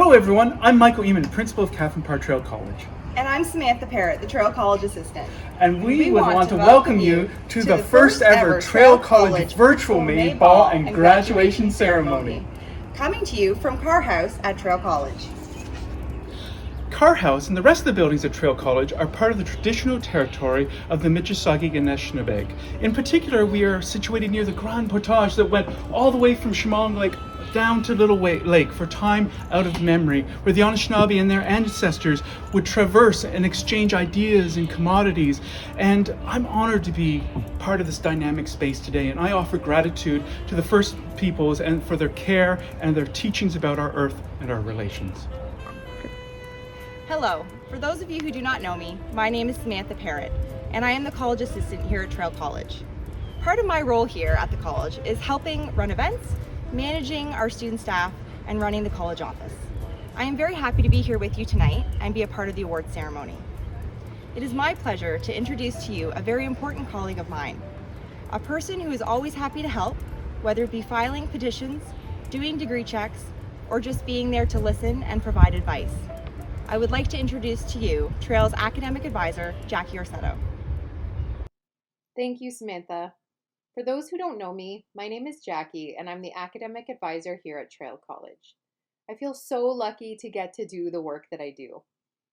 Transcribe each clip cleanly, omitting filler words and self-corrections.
Hello everyone, I'm Michael Eamon, Principal of Catharine Parr Traill College. And I'm Samantha Perritt, the Traill College Assistant. And we would want to welcome you to the first ever Traill College virtual May Ball and Graduation Ceremony. Coming to you from Carr House at Traill College. Carr House and the rest of the buildings at Traill College are part of the traditional territory of the Mississauga Anishinaabe. In particular, we are situated near the Grand Portage that went all the way from Chemung Lake down to Little Lake for time out of memory, where the Anishinaabe and their ancestors would traverse and exchange ideas and commodities. And I'm honored to be part of this dynamic space today, and I offer gratitude to the First Peoples and for their care and their teachings about our earth and our relations. Hello. For those of you who do not know me, my name is Samantha Perritt, and I am the college assistant here at Traill College. Part of my role here at the college is helping run events, managing our student staff, and running the college office. I am very happy to be here with you tonight and be a part of the awards ceremony. It is my pleasure to introduce to you a very important colleague of mine, a person who is always happy to help, whether it be filing petitions, doing degree checks, or just being there to listen and provide advice. I would like to introduce to you Traill's academic advisor, Jackie Orsetto. Thank you, Samantha. For those who don't know me, my name is Jackie, and I'm the academic advisor here at Traill College. I feel so lucky to get to do the work that I do.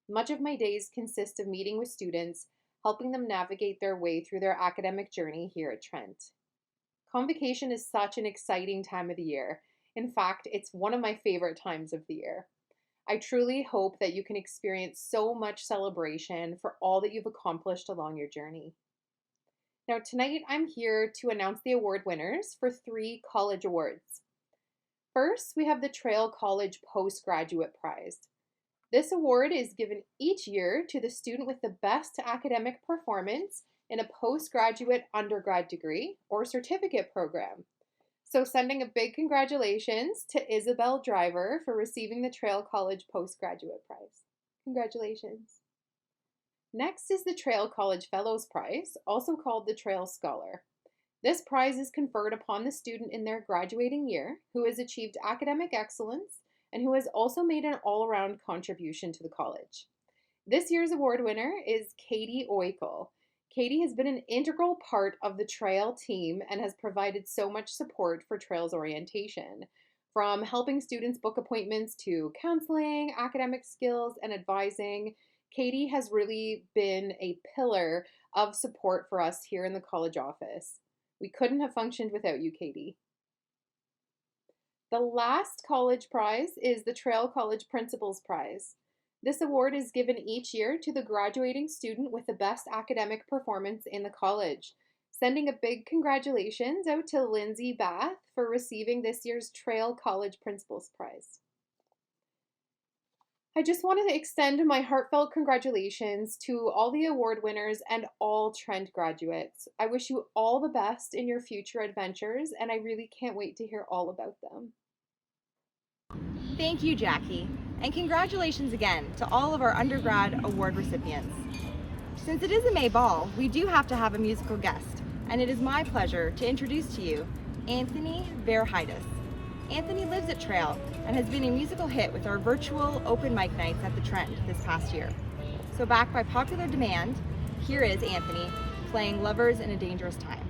Much of my days consist of meeting with students, helping them navigate their way through their academic journey here at Trent. Convocation is such an exciting time of the year. In fact, it's one of my favorite times of the year. I truly hope that you can experience so much celebration for all that you've accomplished along your journey. Now, tonight I'm here to announce the award winners for 3 college awards. First, we have the Traill College Postgraduate Prize. This award is given each year to the student with the best academic performance in a postgraduate undergrad degree or certificate program. So sending a big congratulations to Isabel Driver for receiving the Traill College Postgraduate Prize. Congratulations. Next is the Traill College Fellows Prize, also called the Traill Scholar. This prize is conferred upon the student in their graduating year who has achieved academic excellence and who has also made an all-around contribution to the college. This year's award winner is Katie Oikel. Katie has been an integral part of the Traill team and has provided so much support for Traill's orientation, from helping students book appointments to counseling, academic skills, and advising. Katie has really been a pillar of support for us here in the college office. We couldn't have functioned without you, Katie. The last college prize is the Traill College Principals Prize. This award is given each year to the graduating student with the best academic performance in the college. Sending a big congratulations out to Lindsay Bath for receiving this year's Traill College Principals Prize. I just wanted to extend my heartfelt congratulations to all the award winners and all Trent graduates. I wish you all the best in your future adventures, and I really can't wait to hear all about them. Thank you, Jackie, and congratulations again to all of our undergrad award recipients. Since it is a May Ball, we do have to have a musical guest, and it is my pleasure to introduce to you Anthony Verheides. Anthony lives at Traill and has been a musical hit with our virtual open mic nights at the Trent this past year. So backed by popular demand, here is Anthony playing Lovers in a Dangerous Time.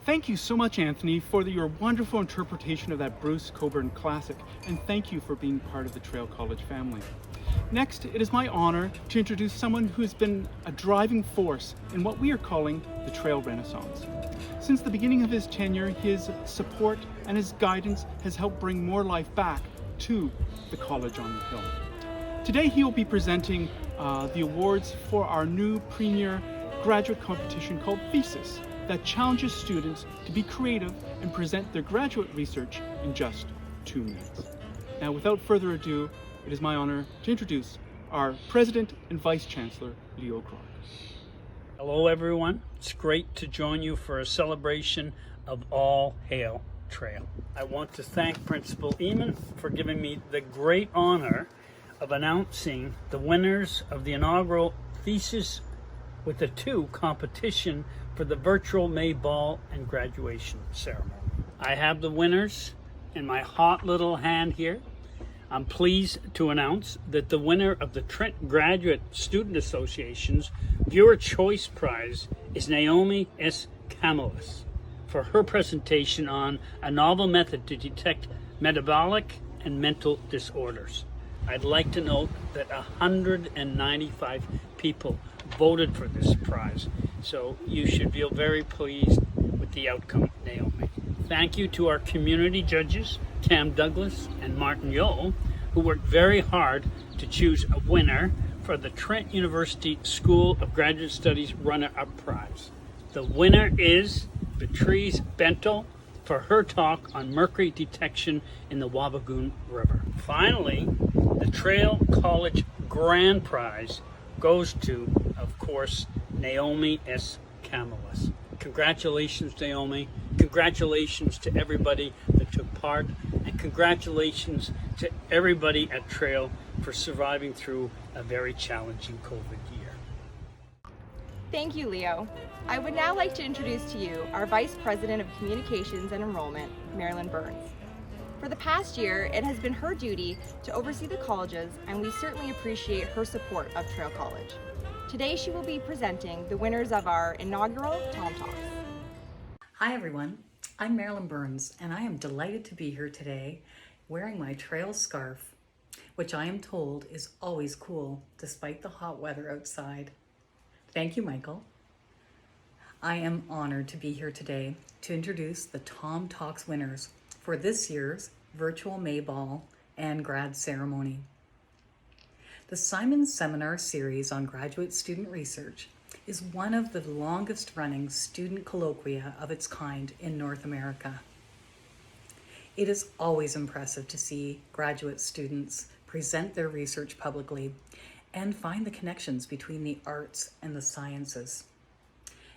Thank you so much, Anthony, for your wonderful interpretation of that Bruce Cockburn classic, and thank you for being part of the Traill College family. Next, it is my honor to introduce someone who has been a driving force in what we are calling the Traill Renaissance. Since the beginning of his tenure, his support and his guidance has helped bring more life back to the College on the Hill. Today, he will be presenting the awards for our new premier graduate competition called Thesis, that challenges students to be creative and present their graduate research in just 2 minutes. Now, without further ado, it is my honor to introduce our President and Vice Chancellor, Leo Clark. Hello everyone, it's great to join you for a celebration of all Hail Traill. I want to thank Principal Eamon for giving me the great honor of announcing the winners of the inaugural Thesis with the 2 competition for the virtual May Ball and graduation ceremony. I have the winners in my hot little hand here. I'm pleased to announce that the winner of the Trent Graduate Student Association's Viewer Choice Prize is Naomi S. Camillus for her presentation on a novel method to detect metabolic and mental disorders. I'd like to note that 195 people voted for this prize, so you should feel very pleased with the outcome, Naomi. Thank you to our community judges, Tam Douglas and Martin Yole, who worked very hard to choose a winner for the Trent University School of Graduate Studies runner-up prize. The winner is Beatrice Bento for her talk on mercury detection in the Wabigoon River. Finally, the Traill College Grand Prize goes to, of course, Naomi S. Camillus. Congratulations, Naomi. Congratulations to everybody that took part, and congratulations to everybody at Traill for surviving through a very challenging COVID year. Thank you, Leo. I would now like to introduce to you our Vice President of Communications and Enrollment, Marilyn Burns. For the past year, it has been her duty to oversee the colleges, and we certainly appreciate her support of Traill College. Today, she will be presenting the winners of our inaugural Tom Talks. Hi everyone, I'm Marilyn Burns, and I am delighted to be here today wearing my Traill scarf, which I am told is always cool despite the hot weather outside. Thank you, Michael. I am honored to be here today to introduce the Tom Talks winners for this year's virtual May Ball and grad ceremony. The Simons Seminar Series on Graduate Student Research is one of the longest running student colloquia of its kind in North America. It is always impressive to see graduate students present their research publicly and find the connections between the arts and the sciences.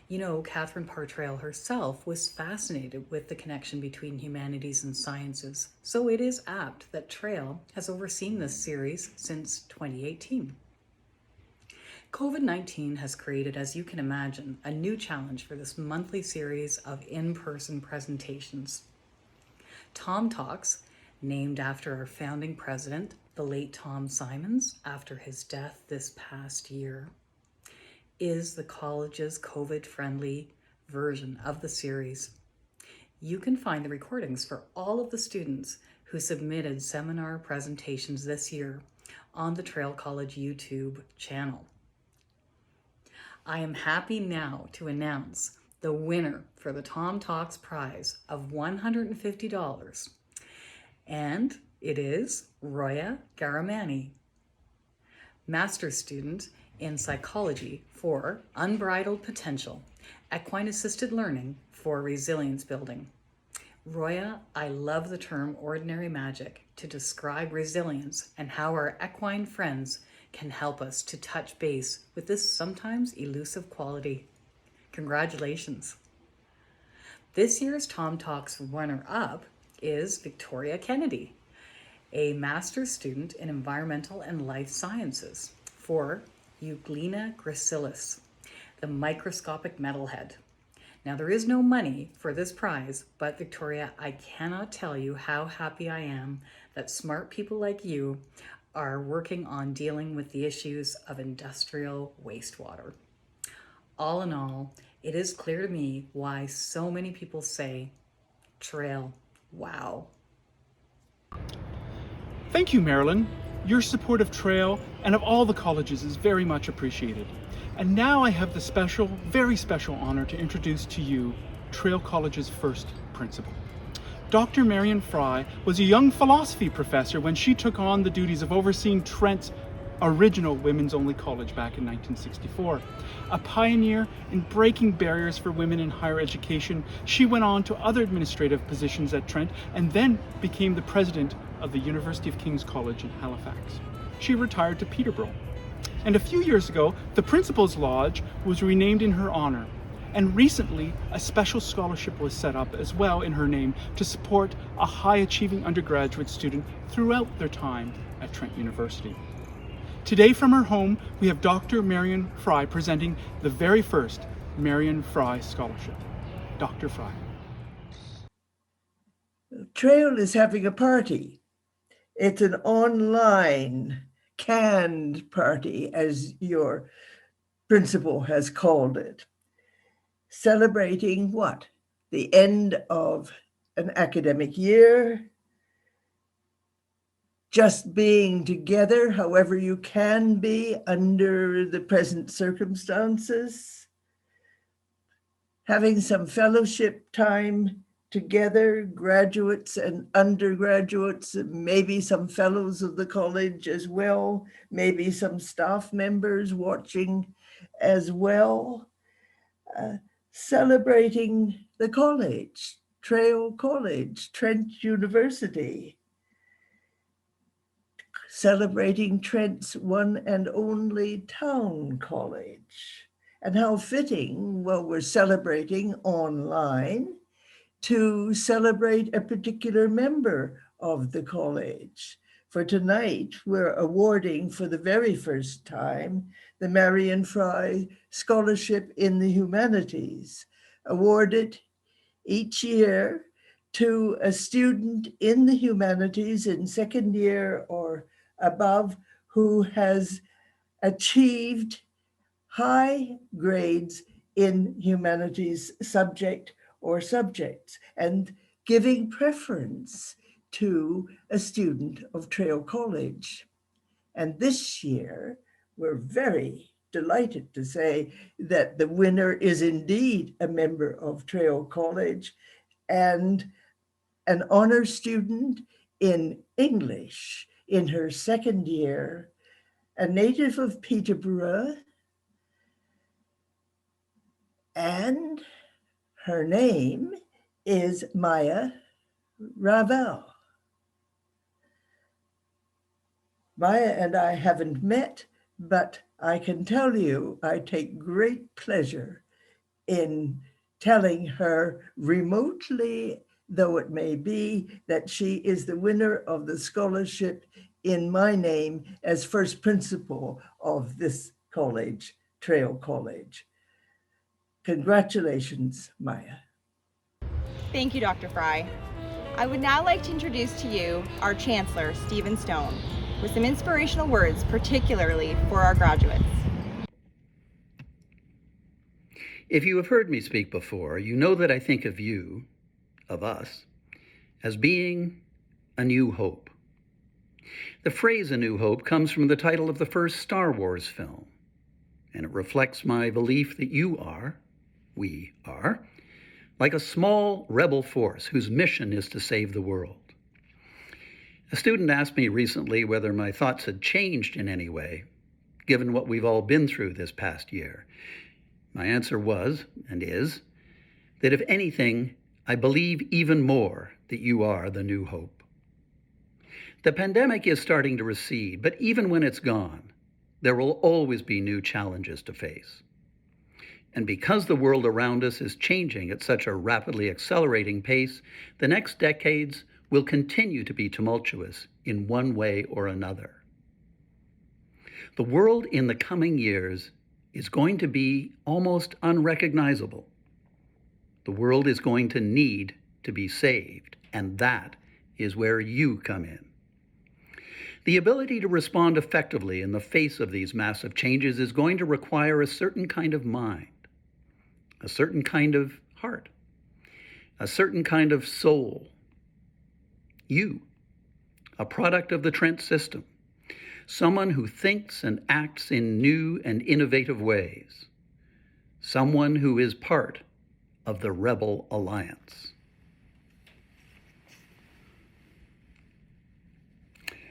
You know, Catharine Parr Traill herself was fascinated with the connection between humanities and sciences, so it is apt that Traill has overseen this series since 2018. COVID-19 has created, as you can imagine, a new challenge for this monthly series of in-person presentations. Tom Talks, named after our founding president, the late Tom Simons, after his death this past year, is the college's COVID-friendly version of the series. You can find the recordings for all of the students who submitted seminar presentations this year on the Traill College YouTube channel. I am happy now to announce the winner for the Tom Talks prize of $150, and it is Roya Garamani, master's student in psychology for unbridled potential, equine assisted learning for resilience building. Roya, I love the term ordinary magic to describe resilience and how our equine friends can help us to touch base with this sometimes elusive quality. Congratulations. This year's Tom Talks runner-up is Victoria Kennedy, a master's student in environmental and life sciences for Euglena gracilis, the microscopic metalhead. Now, there is no money for this prize, but Victoria, I cannot tell you how happy I am that smart people like you are working on dealing with the issues of industrial wastewater. All in all, it is clear to me why so many people say, Traill, wow. Thank you, Marilyn. Your support of Traill and of all the colleges is very much appreciated. And now I have the special, very special honor to introduce to you Traill College's first principal. Dr. Marion Frye was a young philosophy professor when she took on the duties of overseeing Trent's original women's-only college back in 1964. A pioneer in breaking barriers for women in higher education, she went on to other administrative positions at Trent and then became the president of the University of King's College in Halifax. She retired to Peterborough. And a few years ago, the Principal's Lodge was renamed in her honor. And recently, a special scholarship was set up as well in her name to support a high-achieving undergraduate student throughout their time at Trent University. Today from her home, we have Dr. Marion Frye presenting the very first Marion Frye Scholarship. Dr. Frye. Traill is having a party. It's an online canned party, as your principal has called it. Celebrating what? The end of an academic year, just being together however you can be under the present circumstances, having some fellowship time together, graduates and undergraduates, maybe some fellows of the college as well, maybe some staff members watching as well, celebrating the college, Traill College, Trent University, celebrating Trent's one and only town college. And how fitting, well, we're celebrating online to celebrate a particular member of the college. For tonight, we're awarding for the very first time the Marion Frye Scholarship in the Humanities, awarded each year to a student in the humanities in second year or above who has achieved high grades in humanities subject or subjects, and giving preference to a student of Traill College. And this year, we're very delighted to say that the winner is indeed a member of Traill College and an honor student in English in her second year, a native of Peterborough, and her name is Maya Ravel. Maya and I haven't met, but I can tell you I take great pleasure in telling her remotely, though it may be, that she is the winner of the scholarship in my name as first principal of this college, Traill College. Congratulations, Maya. Thank you, Dr. Frye. I would now like to introduce to you our Chancellor, Stephen Stone, with some inspirational words, particularly for our graduates. If you have heard me speak before, you know that I think of you, of us, as being a new hope. The phrase "a new hope" comes from the title of the first Star Wars film, and it reflects my belief that we are, like a small rebel force whose mission is to save the world. A student asked me recently whether my thoughts had changed in any way, given what we've all been through this past year. My answer was, and is, that if anything, I believe even more that you are the new hope. The pandemic is starting to recede, but even when it's gone, there will always be new challenges to face. And because the world around us is changing at such a rapidly accelerating pace, the next decades will continue to be tumultuous in one way or another. The world in the coming years is going to be almost unrecognizable. The world is going to need to be saved, and that is where you come in. The ability to respond effectively in the face of these massive changes is going to require a certain kind of mind, a certain kind of heart, a certain kind of soul. You, a product of the Trent system, someone who thinks and acts in new and innovative ways, someone who is part of the Rebel Alliance.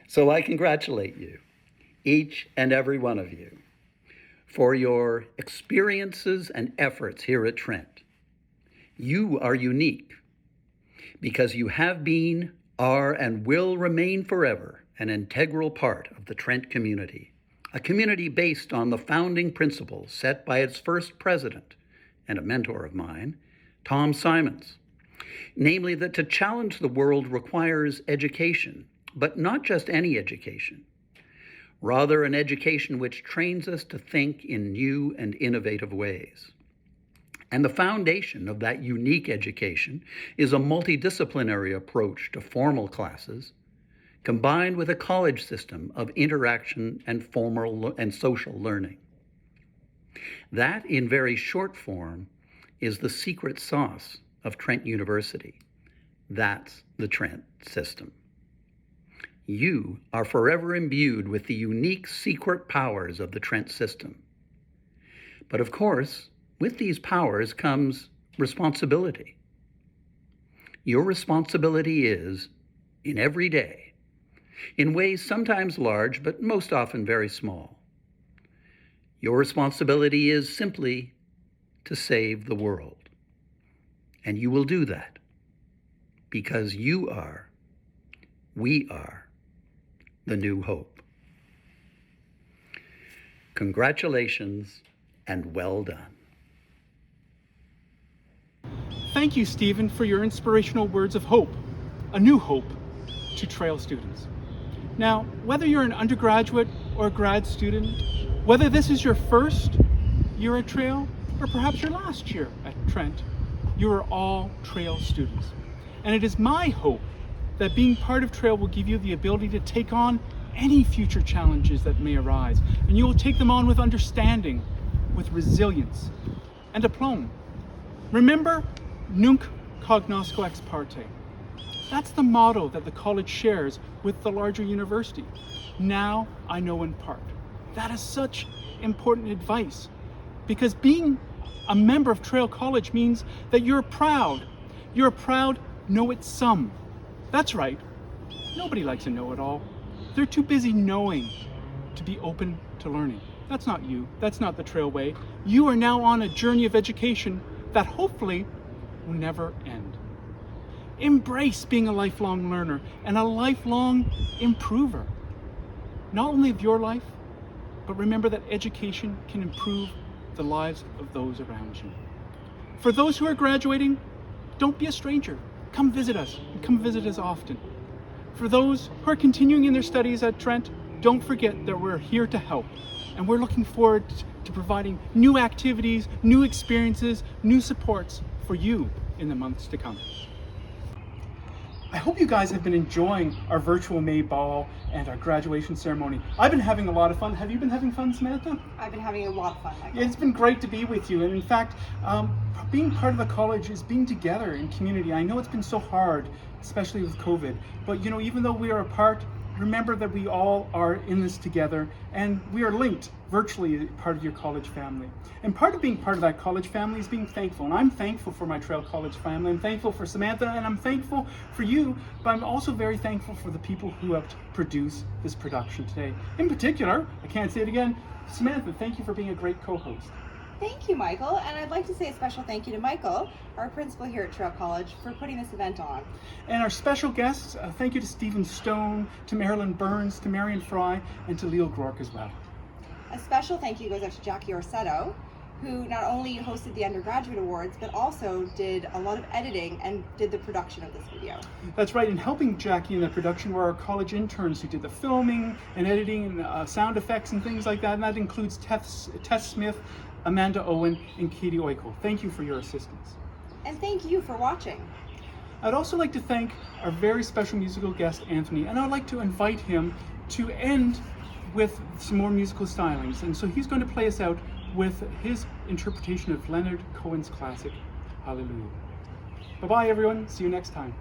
So I congratulate you, each and every one of you, for your experiences and efforts here at Trent. You are unique because you have been, are, and will remain forever an integral part of the Trent community, a community based on the founding principles set by its first president and a mentor of mine, Tom Simons, namely that to challenge the world requires education, but not just any education, rather an education which trains us to think in new and innovative ways. And the foundation of that unique education is a multidisciplinary approach to formal classes, combined with a college system of interaction and formal and social learning. That, in very short form, is the secret sauce of Trent University. That's the Trent system. You are forever imbued with the unique secret powers of the Trent system. But of course, with these powers comes responsibility. Your responsibility is, in every day, in ways sometimes large, but most often very small. Your responsibility is simply to save the world. And you will do that because you are, we are, the new hope. Congratulations and well done. Thank you, Stephen, for your inspirational words of hope, a new hope to Traill students. Now, whether you're an undergraduate or a grad student, whether this is your first year at Traill or perhaps your last year at Trent, you are all Traill students. And it is my hope that being part of Traill will give you the ability to take on any future challenges that may arise, and you will take them on with understanding, with resilience, and aplomb. Remember, nunc cognosco ex parte. That's the motto that the college shares with the larger university. Now I know in part. That is such important advice, because being a member of Traill College means that you're proud. You're proud, know it some. That's right. Nobody likes a know-it-all. They're too busy knowing to be open to learning. That's not you. That's not the Traill way. You are now on a journey of education that hopefully will never end. Embrace being a lifelong learner and a lifelong improver. Not only of your life, but remember that education can improve the lives of those around you. For those who are graduating, don't be a stranger. Come visit us, and come visit us often. For those who are continuing in their studies at Trent, don't forget that we're here to help. And we're looking forward to providing new activities, new experiences, new supports for you in the months to come. I hope you guys have been enjoying our virtual May Ball and our graduation ceremony. I've been having a lot of fun. Have you been having fun, Samantha? I've been having a lot of fun, Michael. Yeah, it's been great to be with you. And in fact, being part of the college is being together in community. I know it's been so hard, especially with COVID. But you know, even though we are apart, remember that we all are in this together, and we are linked virtually part of your college family. And part of being part of that college family is being thankful. And I'm thankful for my Traill College family. I'm thankful for Samantha, and I'm thankful for you, but I'm also very thankful for the people who helped produce this production today. In particular, I can't say it again, Samantha, thank you for being a great co-host. Thank you, Michael, and I'd like to say a special thank you to Michael, our principal here at Traill College, for putting this event on. And our special guests, thank you to Stephen Stone, to Marilyn Burns, to Marion Frye, and to Leo Grork as well. A special thank you goes out to Jackie Orsetto, who not only hosted the undergraduate awards, but also did a lot of editing and did the production of this video. That's right, and helping Jackie in the production were our college interns who did the filming and editing and sound effects and things like that, and that includes Tess Smith, Amanda Owen, and Katie Oiko. Thank you for your assistance. And thank you for watching. I'd also like to thank our very special musical guest, Anthony, and I'd like to invite him to end with some more musical stylings. And so he's going to play us out with his interpretation of Leonard Cohen's classic, Hallelujah. Bye-bye, everyone. See you next time.